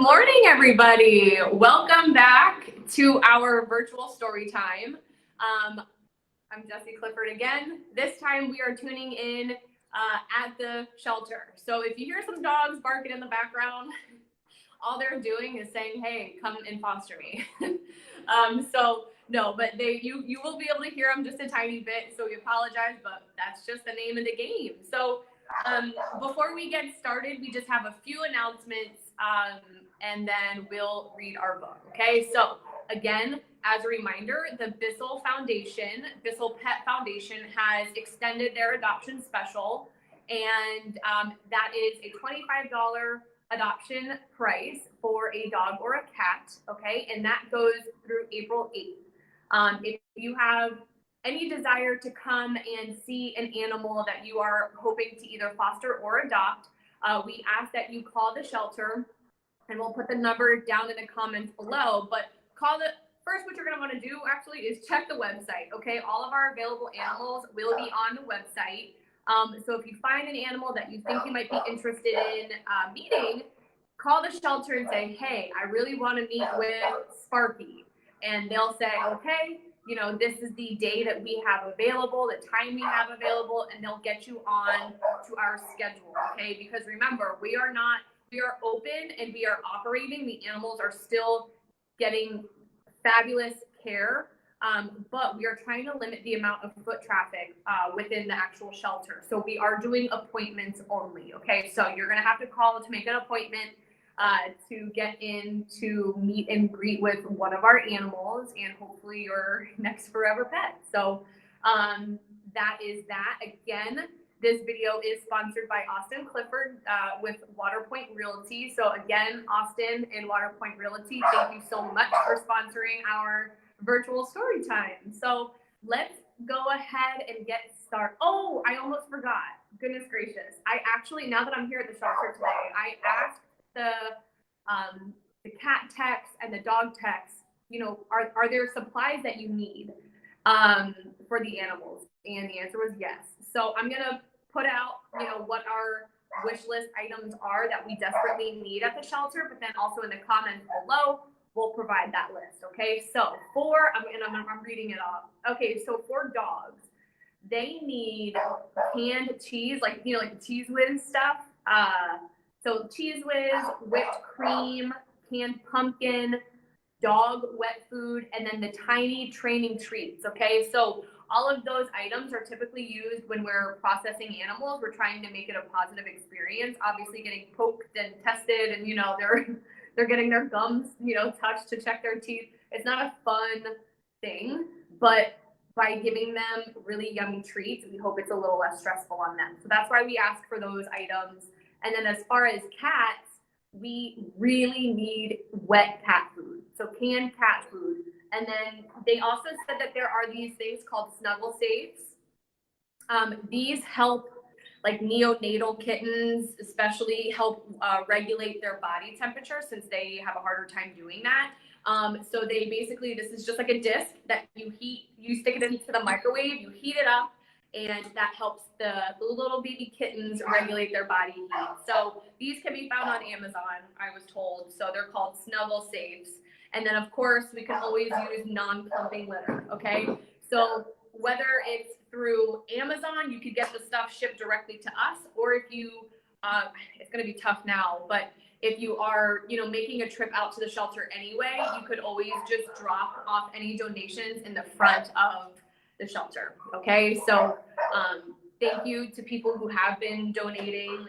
morning, everybody. Welcome back to our virtual story time. I'm Jessie Clifford again. This time we are tuning in at the shelter. So if you hear some dogs barking in the background, all they're doing is saying, "Hey, come and foster me." No, but you will be able to hear them just a tiny bit. So we apologize, but that's just the name of the game. So before we get started, we just have a few announcements, and then we'll read our book. Okay, so again, as a reminder, the Bissell Pet Foundation has extended their adoption special, and that is a $25 adoption price for a dog or a cat. Okay, and that goes through April 8th. If you have any desire to come and see an animal that you are hoping to either foster or adopt, we ask that you call the shelter, and we'll put the number down in the comments below. But first, what you're going to want to do actually is check the website. Okay, all of our available animals will be on the website. So if you find an animal that you think you might be interested in meeting, call the shelter and say, "Hey, I really want to meet with Sparky," and they'll say, "Okay, you know, this is the day that we have available, the time we have available," and they'll get you on to our schedule. Okay, because remember, we are open and we are operating. The animals are still getting fabulous care, but we are trying to limit the amount of foot traffic within the actual shelter. So we are doing appointments only. Okay, so you're gonna have to call to make an appointment to get in to meet and greet with one of our animals and hopefully your next forever pet. So that is that. Again, this video is sponsored by Austin Clifford with Waterpoint Realty. So again, Austin and Waterpoint Realty, thank you so much for sponsoring our virtual story time. So let's go ahead and get started. Oh, I almost forgot. Goodness gracious. I actually, now that I'm here at the shelter today, I asked the cat techs and the dog techs, you know, are there supplies that you need for the animals? And the answer was yes. So I'm gonna put out, you know, what our wish list items are that we desperately need at the shelter, but then also in the comments below, we'll provide that list. Okay, so I'm reading it off. Okay, so for dogs, they need canned cheese, like, you know, like the Cheese Whiz stuff. So Cheese Whiz, whipped cream, canned pumpkin, dog wet food, and then the tiny training treats. Okay, so all of those items are typically used when we're processing animals. We're trying to make it a positive experience. Obviously, getting poked and tested, and you know they're getting their gums, you know, touched to check their teeth. It's not a fun thing, but by giving them really yummy treats, we hope it's a little less stressful on them. So that's why we ask for those items. And then as far as cats, we really need wet cat food, so canned cat food. And then they also said that there are these things called snuggle safes. These help, like neonatal kittens, especially help regulate their body temperature since they have a harder time doing that. So they basically, this is just like a disc that you stick it into the microwave, you heat it up, and that helps the little baby kittens regulate their body heat. So these can be found on Amazon, I was told. So they're called snuggle safes. And then of course we can always use non-clumping litter. Okay, so whether it's through Amazon, you could get the stuff shipped directly to us, or if you, it's going to be tough now, but if you are, you know, making a trip out to the shelter anyway, you could always just drop off any donations in the front of the shelter. Okay, so thank you to people who have been donating.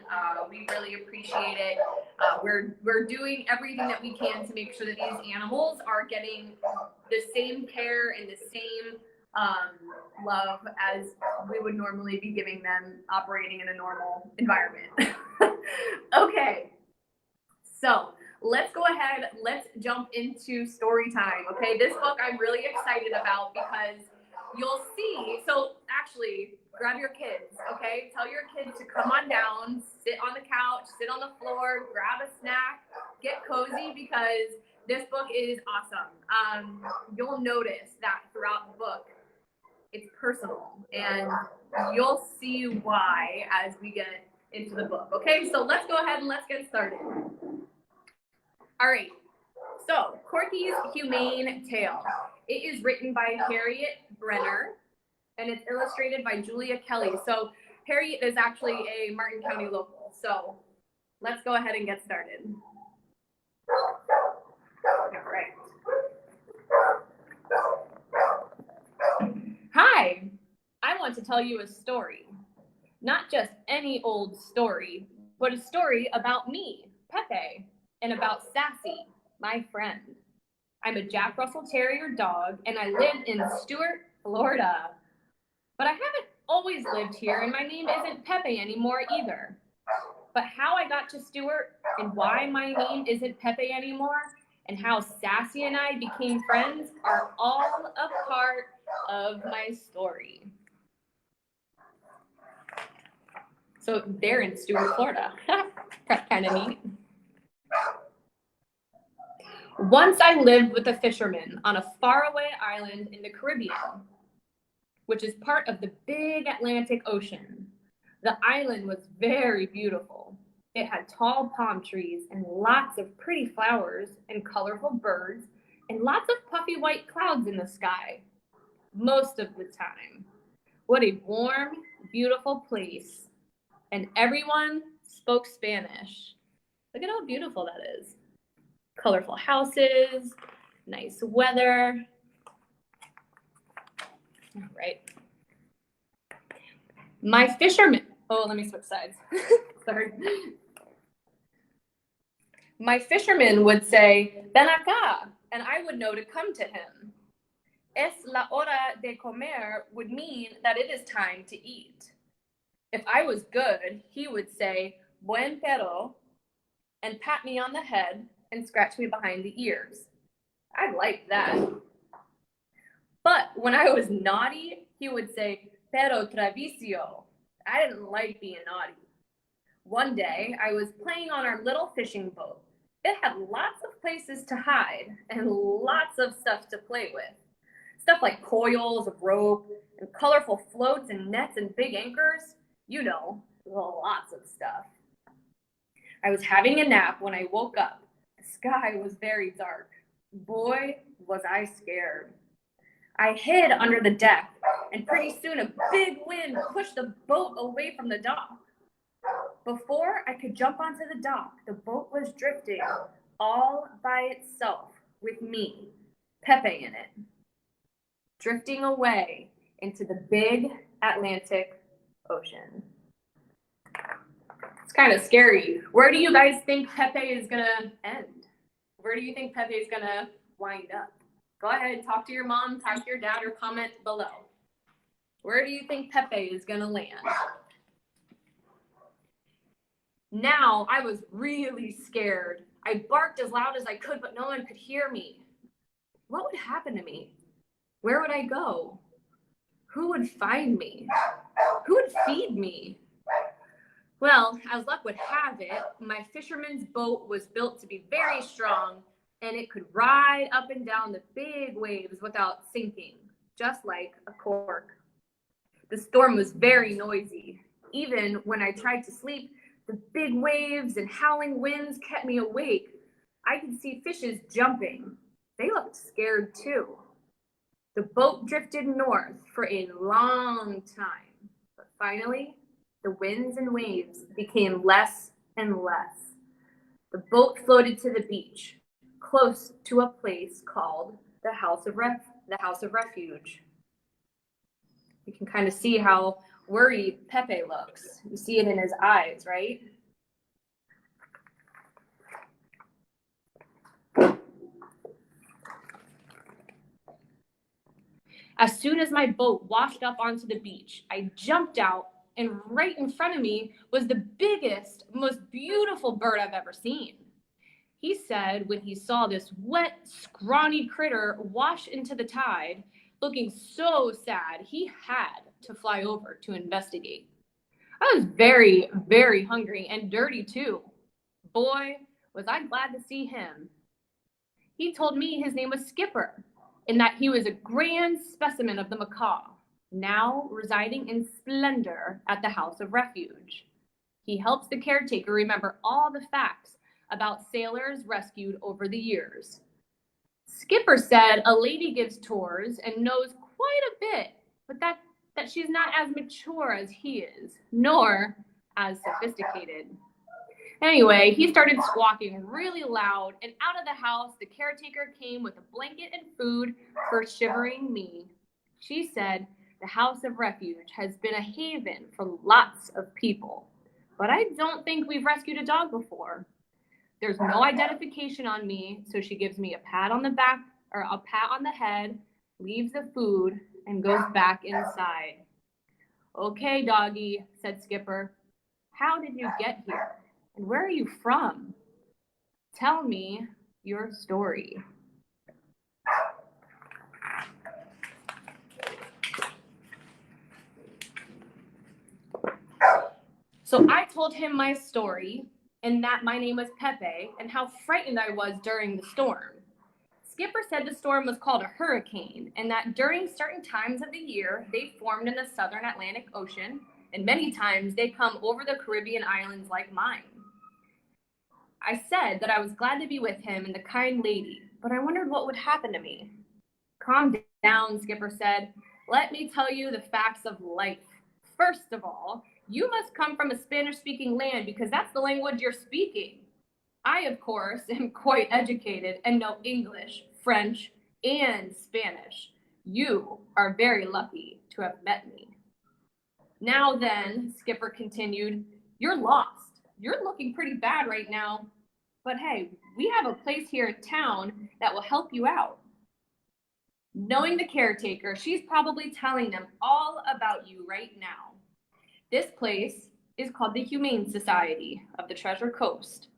We really appreciate it. We're doing everything that we can to make sure that these animals are getting the same care and the same love as we would normally be giving them operating in a normal environment. Okay, so let's go ahead, let's jump into story time. Okay, this book I'm really excited about because you'll see, so actually grab your kids. Okay, tell your kids to come on down, sit on the couch, sit on the floor, grab a snack, get cozy, because this book is awesome. You'll notice that throughout the book it's personal, and you'll see why as we get into the book. Okay, so let's go ahead and let's get started. All right. So, Corky's Humane Tale. It is written by Harriet Brenner, and it's illustrated by Julia Kelly. So, Harriet is actually a Martin County local. So, let's go ahead and get started. All right. Hi, I want to tell you a story. Not just any old story, but a story about me, Pepe, and about Sassy, my friend. I'm a Jack Russell Terrier dog, and I live in Stuart, Florida. But I haven't always lived here, and my name isn't Pepe anymore either. But how I got to Stuart, and why my name isn't Pepe anymore, and how Sassy and I became friends are all a part of my story. So they're in Stuart, Florida. Kind of neat. Once I lived with a fisherman on a faraway island in the Caribbean, which is part of the big Atlantic Ocean. The island was very beautiful. It had tall palm trees and lots of pretty flowers and colorful birds and lots of puffy white clouds in the sky. Most of the time. What a warm, beautiful place. And everyone spoke Spanish. Look at how beautiful that is. Colorful houses, nice weather. All right. My fisherman, let me switch sides. Sorry. My fisherman would say, ven acá, and I would know to come to him. Es la hora de comer would mean that it is time to eat. If I was good, he would say, buen perro, and pat me on the head and scratch me behind the ears. I liked that. But when I was naughty, he would say, pero travicio. I didn't like being naughty. One day, I was playing on our little fishing boat. It had lots of places to hide and lots of stuff to play with. Stuff like coils of rope and colorful floats and nets and big anchors. You know, lots of stuff. I was having a nap when I woke up. The sky was very dark. Boy, was I scared. I hid under the deck, and pretty soon a big wind pushed the boat away from the dock. Before I could jump onto the dock, the boat was drifting all by itself with me, Pepe, in it, drifting away into the big Atlantic Ocean. It's kind of scary. Where do you guys think Pepe is gonna end? Where do you think Pepe is gonna wind up? Go ahead, talk to your mom, talk to your dad, or comment below. Where do you think Pepe is gonna land? Now, I was really scared. I barked as loud as I could, but no one could hear me. What would happen to me? Where would I go? Who would find me? Who would feed me? Well, as luck would have it, my fisherman's boat was built to be very strong, and it could ride up and down the big waves without sinking, just like a cork. The storm was very noisy. Even when I tried to sleep, the big waves and howling winds kept me awake. I could see fishes jumping. They looked scared too. The boat drifted north for a long time, but finally, the winds and waves became less and less. The boat floated to the beach, close to a place called the House of Refuge. You can kind of see how worried Pepe looks. You see it in his eyes, right? As soon as my boat washed up onto the beach, I jumped out, and right in front of me was the biggest, most beautiful bird I've ever seen. He said when he saw this wet, scrawny critter wash into the tide, looking so sad, he had to fly over to investigate. I was very, very hungry and dirty too. Boy, was I glad to see him. He told me his name was Skipper, and that he was a grand specimen of the macaw, now residing in splendor at the House of Refuge. He helps the caretaker remember all the facts about sailors rescued over the years. Skipper said a lady gives tours and knows quite a bit, but that she's not as mature as he is, nor as sophisticated. Anyway, he started squawking really loud, and out of the house, the caretaker came with a blanket and food for shivering me. She said the house of refuge has been a haven for lots of people, but I don't think we've rescued a dog before. There's no identification on me, so she gives me a pat on the back or a pat on the head, leaves the food, and goes back inside. Okay, doggy, said Skipper. How did you get here? And where are you from? Tell me your story. So I told him my story and that my name was Pepe and how frightened I was during the storm. Skipper said the storm was called a hurricane and that during certain times of the year, they formed in the southern Atlantic Ocean, and many times they come over the Caribbean islands like mine. I said that I was glad to be with him and the kind lady, but I wondered what would happen to me. Calm down, Skipper said. Let me tell you the facts of life. First of all, you must come from a Spanish-speaking land because that's the language you're speaking. I, of course, am quite educated and know English, French, and Spanish. You are very lucky to have met me. Now then, Skipper continued, you're lost. You're looking pretty bad right now. But hey, we have a place here in town that will help you out. Knowing the caretaker, she's probably telling them all about you right now. This place is called the Humane Society of the Treasure Coast.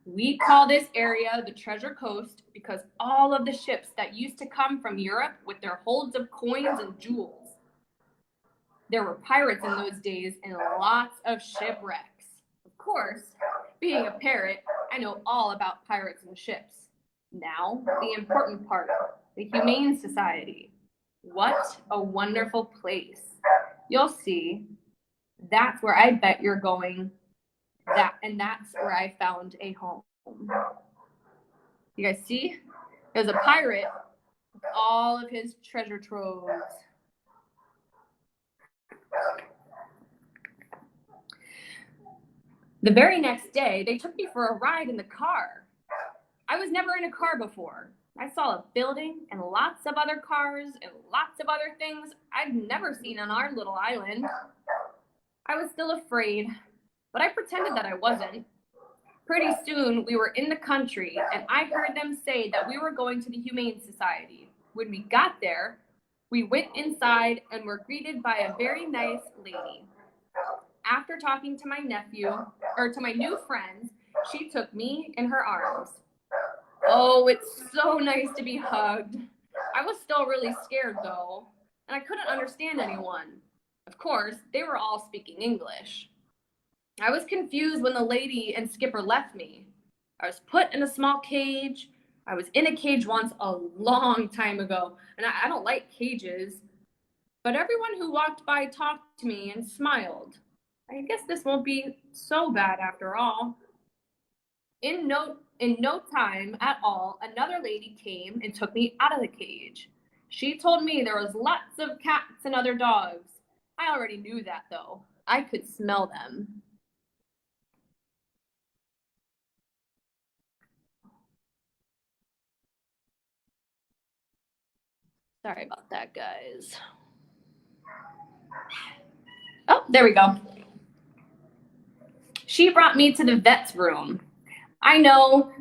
We call this area the Treasure Coast because all of the ships that used to come from Europe with their holds of coins and jewels. There were pirates in those days and lots of shipwrecks. Of course, being a parrot, I know all about pirates and ships. Now, the important part, the Humane Society. What a wonderful place. You'll see, that's where I bet you're going. That's where I found a home. You guys see? There's a pirate with all of his treasure troves. The very next day, they took me for a ride in the car. I was never in a car before. I saw a building and lots of other cars and lots of other things I'd never seen on our little island. I was still afraid, but I pretended that I wasn't. Pretty soon, we were in the country, and I heard them say that we were going to the Humane Society. When we got there, we went inside and were greeted by a very nice lady. After talking to my new friends, she took me in her arms. Oh, it's so nice to be hugged. I was still really scared, though, and I couldn't understand anyone. Of course, they were all speaking English. I was confused when the lady and Skipper left me. I was put in a small cage. I was in a cage once a long time ago, and I don't like cages. But everyone who walked by talked to me and smiled. I guess this won't be so bad after all. In no time at all, another lady came and took me out of the cage. She told me there was lots of cats and other dogs. I already knew that, though. I could smell them. Sorry about that, guys. Oh, there we go. She brought me to the vet's room. I now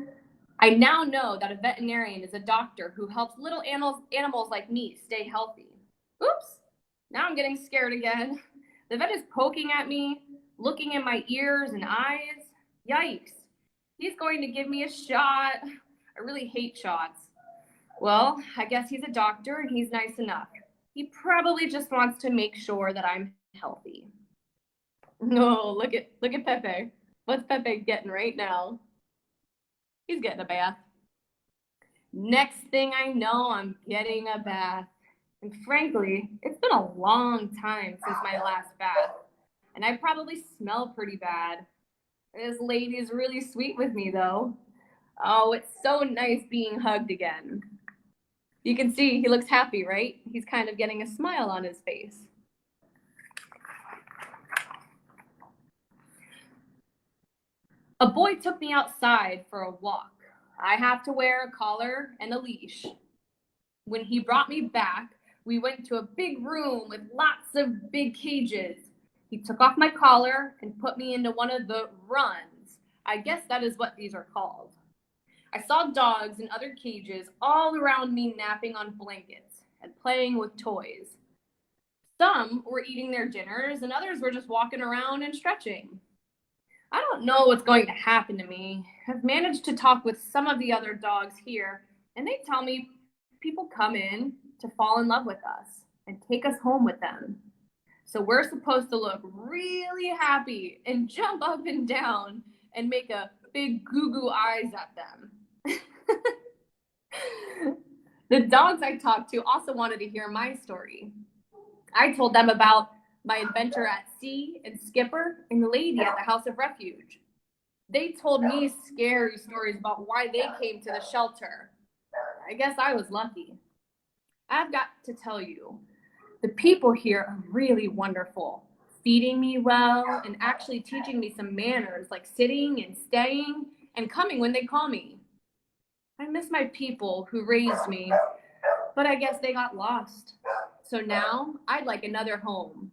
know that a veterinarian is a doctor who helps little animals like me stay healthy. Oops, now I'm getting scared again. The vet is poking at me, looking in my ears and eyes. Yikes, he's going to give me a shot. I really hate shots. Well, I guess he's a doctor and he's nice enough. He probably just wants to make sure that I'm healthy. No, look at Pepe. What's Pepe getting right now? He's getting a bath. Next thing I know, I'm getting a bath. And frankly, it's been a long time since my last bath. And I probably smell pretty bad. This lady is really sweet with me, though. Oh, it's so nice being hugged again. You can see he looks happy, right? He's kind of getting a smile on his face. A boy took me outside for a walk. I have to wear a collar and a leash. When he brought me back, we went to a big room with lots of big cages. He took off my collar and put me into one of the runs. I guess that is what these are called. I saw dogs in other cages all around me napping on blankets and playing with toys. Some were eating their dinners and others were just walking around and stretching. I don't know what's going to happen to me. I've managed to talk with some of the other dogs here, and they tell me people come in to fall in love with us and take us home with them. So we're supposed to look really happy and jump up and down and make a big goo-goo eyes at them. The dogs I talked to also wanted to hear my story. I told them about my adventure at sea and Skipper and the lady at the House of Refuge. They told me scary stories about why they came to the shelter. I guess I was lucky. I've got to tell you, the people here are really wonderful, feeding me well and actually teaching me some manners like sitting and staying and coming when they call me. I miss my people who raised me, but I guess they got lost. So now I'd like another home.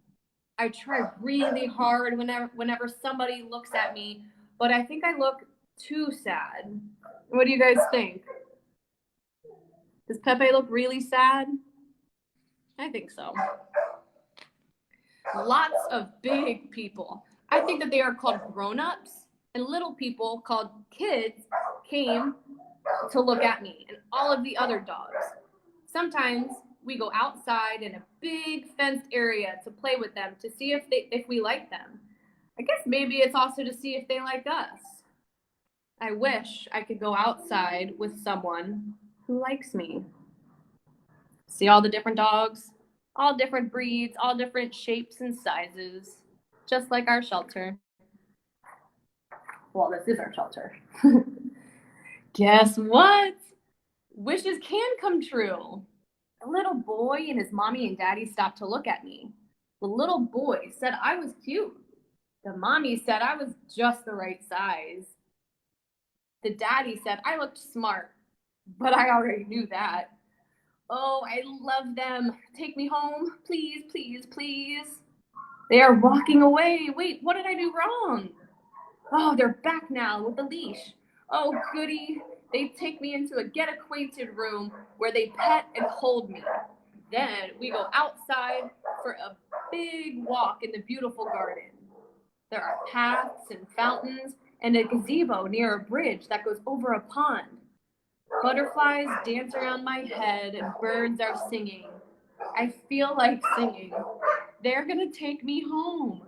I try really hard whenever somebody looks at me, but I think I look too sad. What do you guys think? Does Pepe look really sad? I think so. Lots of big people. I think that they are called grown-ups, and little people called kids came to look at me and all of the other dogs. Sometimes we go outside in a big fenced area to play with them to see if we like them. I guess maybe it's also to see if they like us. I wish I could go outside with someone who likes me. See all the different dogs, all different breeds, all different shapes and sizes, just like our shelter. Well, this is our shelter. Guess what? Wishes can come true. A little boy and his mommy and daddy stopped to look at me. The little boy said I was cute. The mommy said I was just the right size. The daddy said I looked smart, but I already knew that. Oh, I love them. Take me home, please, please, please. They are walking away. Wait, what did I do wrong? Oh, they're back now with the leash. Oh, goody. They take me into a get acquainted room where they pet and hold me. Then we go outside for a big walk in the beautiful garden. There are paths and fountains and a gazebo near a bridge that goes over a pond. Butterflies dance around my head and birds are singing. I feel like singing. They're gonna take me home.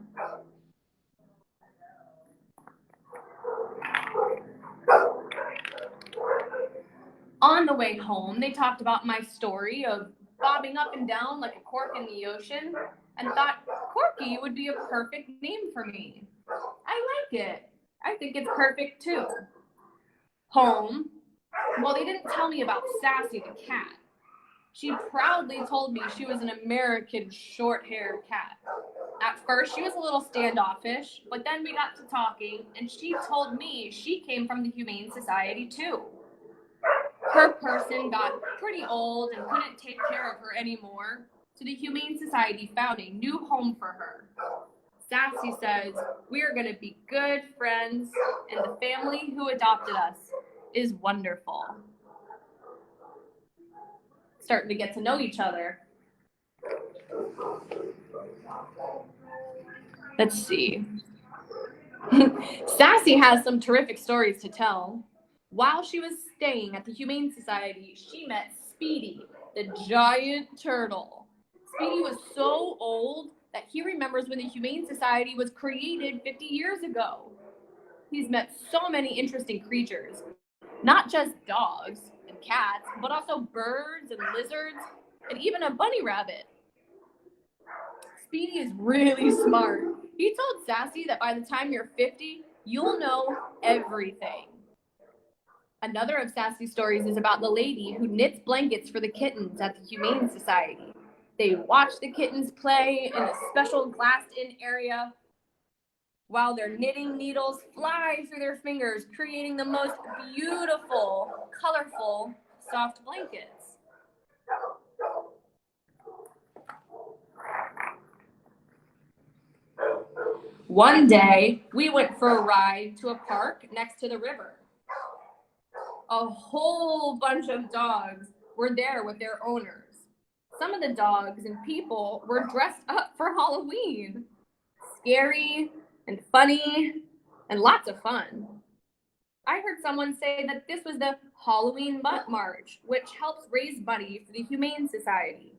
On the way home, they talked about my story of bobbing up and down like a cork in the ocean and thought Corky would be a perfect name for me. I like it. I think it's perfect too. Home. Well, they didn't tell me about Sassy the cat. She proudly told me she was an American short-haired cat. At first, she was a little standoffish, but then we got to talking, and she told me she came from the Humane Society too. Her person got pretty old and couldn't take care of her anymore, so the Humane Society found a new home for her. Sassy says, we are going to be good friends, and the family who adopted us is wonderful. Starting to get to know each other. Let's see. Sassy has some terrific stories to tell. While she was staying at the Humane Society, she met Speedy, the giant turtle. Speedy was so old that he remembers when the Humane Society was created 50 years ago. He's met so many interesting creatures, not just dogs and cats, but also birds and lizards, and even a bunny rabbit. Speedy is really smart. He told Sassy that by the time you're 50, you'll know everything. Another of Sassy's stories is about the lady who knits blankets for the kittens at the Humane Society. They watch the kittens play in a special glassed-in area while their knitting needles fly through their fingers, creating the most beautiful, colorful, soft blankets. One day, we went for a ride to a park next to the river. A whole bunch of dogs were there with their owners. Some of the dogs and people were dressed up for Halloween. Scary and funny and lots of fun. I heard someone say that this was the Halloween Mutt March, which helps raise money for the Humane Society.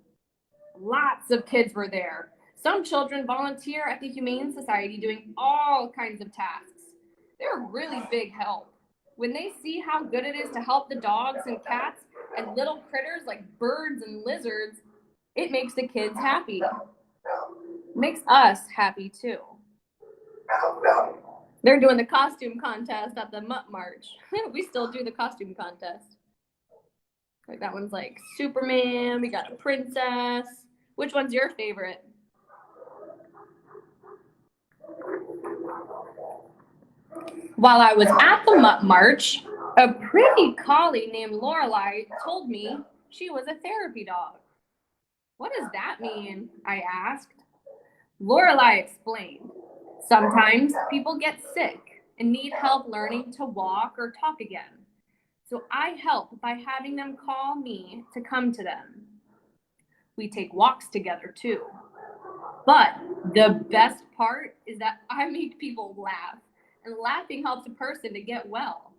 Lots of kids were there. Some children volunteer at the Humane Society doing all kinds of tasks. They're a really big help. When they see how good it is to help the dogs and cats and little critters like birds and lizards, it makes the kids happy. It makes us happy too. They're doing the costume contest at the Mutt March. We still do the costume contest. Like that one's like Superman, we got a princess. Which one's your favorite? While I was at the Mutt March, a pretty collie named Lorelei told me she was a therapy dog. What does that mean? I asked. Lorelei explained. Sometimes people get sick and need help learning to walk or talk again. So I help by having them call me to come to them. We take walks together too. But the best part is that I make people laugh, and laughing helps a person to get well.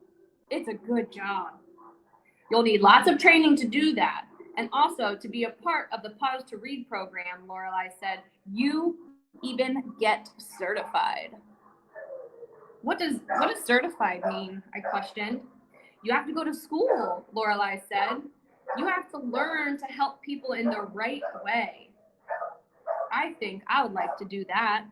It's a good job. You'll need lots of training to do that, and also to be a part of the Pause to Read program, Lorelei said. You even get certified. What does certified mean? I questioned. You have to go to school, Lorelei said. You have to learn to help people in the right way. I think I would like to do that.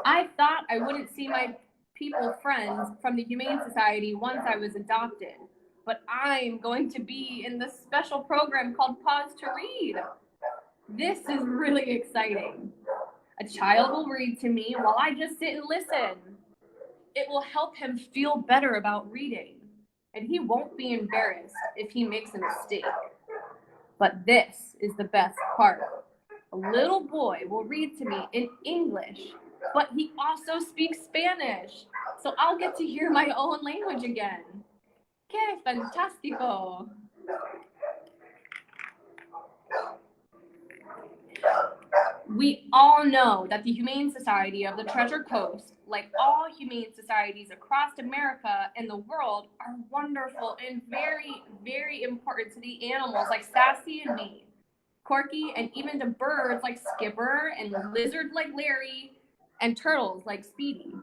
I thought I wouldn't see my people friends from the Humane Society once I was adopted, but I'm going to be in this special program called Pause to Read. This is really exciting. A child will read to me while I just sit and listen. It will help him feel better about reading, and he won't be embarrassed if he makes a mistake. But this is the best part. A little boy will read to me in English, but he also speaks Spanish, so I'll get to hear my own language again. ¡Qué fantástico! We all know that the Humane Society of the Treasure Coast, like all humane societies across America and the world, are wonderful and very, very important to the animals like Sassy and me, Corky, and even to birds like Skipper and lizards like Larry and turtles like Speedy.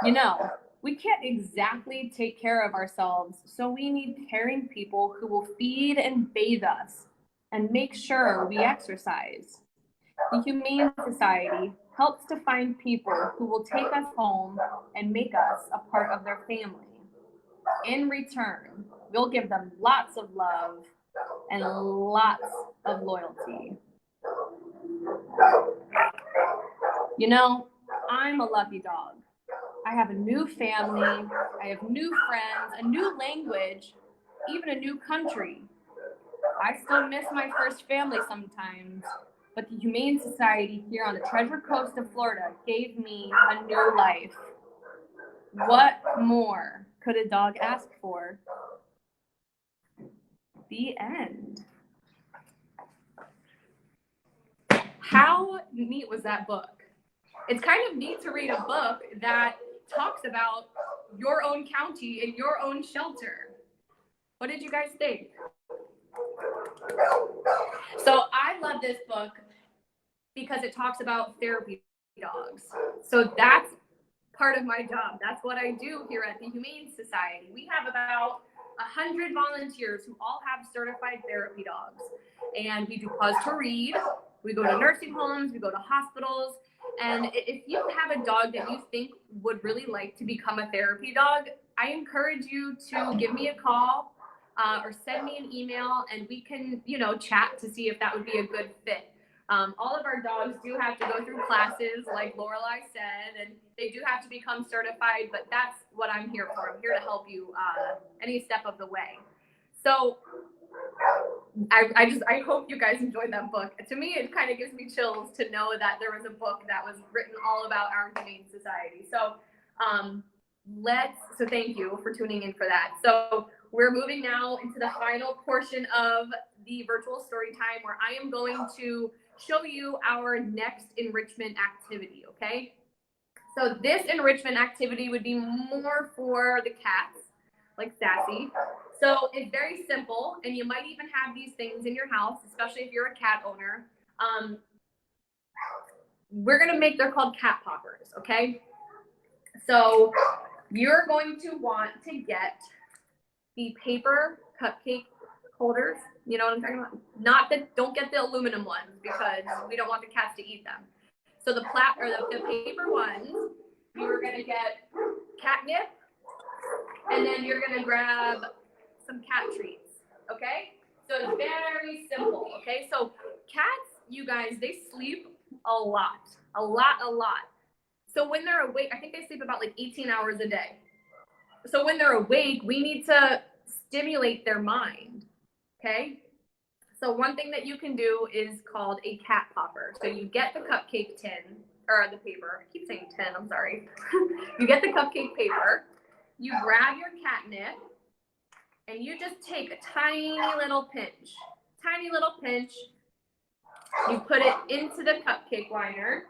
You know, we can't exactly take care of ourselves, so we need caring people who will feed and bathe us and make sure we exercise. The Humane Society helps to find people who will take us home and make us a part of their family. In return, we'll give them lots of love and lots of loyalty. You know, I'm a lucky dog. I have a new family, I have new friends, a new language, even a new country. I still miss my first family sometimes, but the Humane Society here on the Treasure Coast of Florida gave me a new life. What more could a dog ask for? The end. How neat was that book? It's kind of neat to read a book that talks about your own county and your own shelter. What did you guys think? So I love this book because it talks about therapy dogs. So that's part of my job. That's what I do here at the Humane Society. We have about 100 volunteers who all have certified therapy dogs. And we do Pause to Read. We go to nursing homes, we go to hospitals. And if you have a dog that you think would really like to become a therapy dog, I encourage you to give me a call or send me an email, and we can, chat to see if that would be a good fit. All of our dogs do have to go through classes, like Lorelai said, and they do have to become certified, but that's what I'm here for. I'm here to help you any step of the way. So I hope you guys enjoyed that book. To me, it kind of gives me chills to know that there was a book that was written all about our Humane Society. So so thank you for tuning in for that. So we're moving now into the final portion of the virtual story time, where I am going to show you our next enrichment activity, okay? So this enrichment activity would be more for the cats, like Sassy. So it's very simple, and you might even have these things in your house, especially if you're a cat owner. We're gonna they're called cat poppers, okay? So you're going to want to get the paper cupcake holders. You know what I'm talking about? Don't get the aluminum ones, because we don't want the cats to eat them. So the paper ones, you're gonna get catnip, and then you're gonna grab some cat treats, okay? So it's very simple, okay? So cats, you guys, they sleep a lot. So when they're awake, I think they sleep about like 18 hours a day. So when they're awake, we need to stimulate their mind, okay? So one thing that you can do is called a cat popper. So you get the cupcake tin, or the paper. I keep saying tin, I'm sorry. You get the cupcake paper, you grab your catnip, and you just take a tiny little pinch. You put it into the cupcake liner,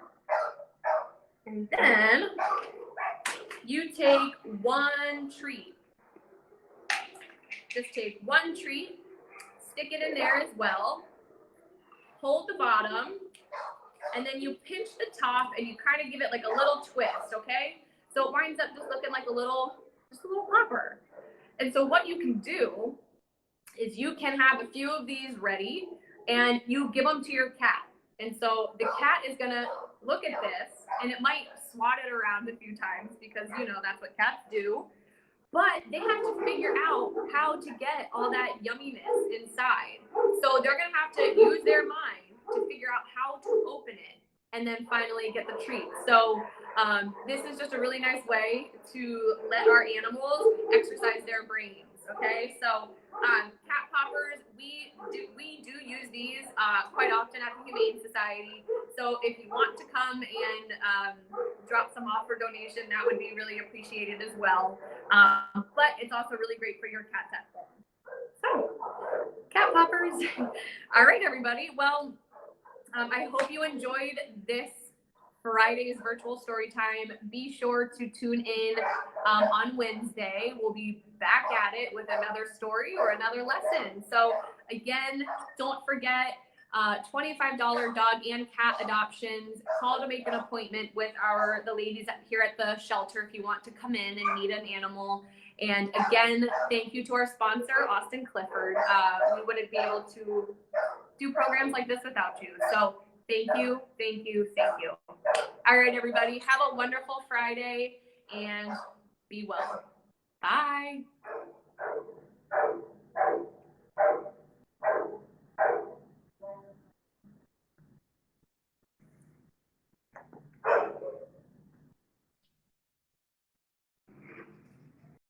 and then you take one treat. Just take one treat, stick it in there as well, hold the bottom, and then you pinch the top, and you kind of give it like a little twist, okay? So it winds up just looking like just a little popper. And so what you can do is you can have a few of these ready, and you give them to your cat. And so the cat is gonna look at this, and it might swat it around a few times, because that's what cats do. But they have to figure out how to get all that yumminess inside. So they're gonna have to use their mind to figure out how to open it, and then finally get the treat. So this is just a really nice way to let our animals exercise their brains, okay? So cat poppers, we do use these quite often at the Humane Society. So if you want to come and drop some off for donation, that would be really appreciated as well. But it's also really great for your cats at home. So, cat poppers. All right, everybody. Well, I hope you enjoyed this Friday's virtual story time. Be sure to tune in on Wednesday. We'll be back at it with another story or another lesson. So again, don't forget $25 dog and cat adoptions. Call to make an appointment with the ladies here at the shelter if you want to come in and meet an animal. And again, thank you to our sponsor, Jessie Clifford. We wouldn't be able to do programs like this without you. So thank you. All right, everybody, have a wonderful Friday and be well. Bye.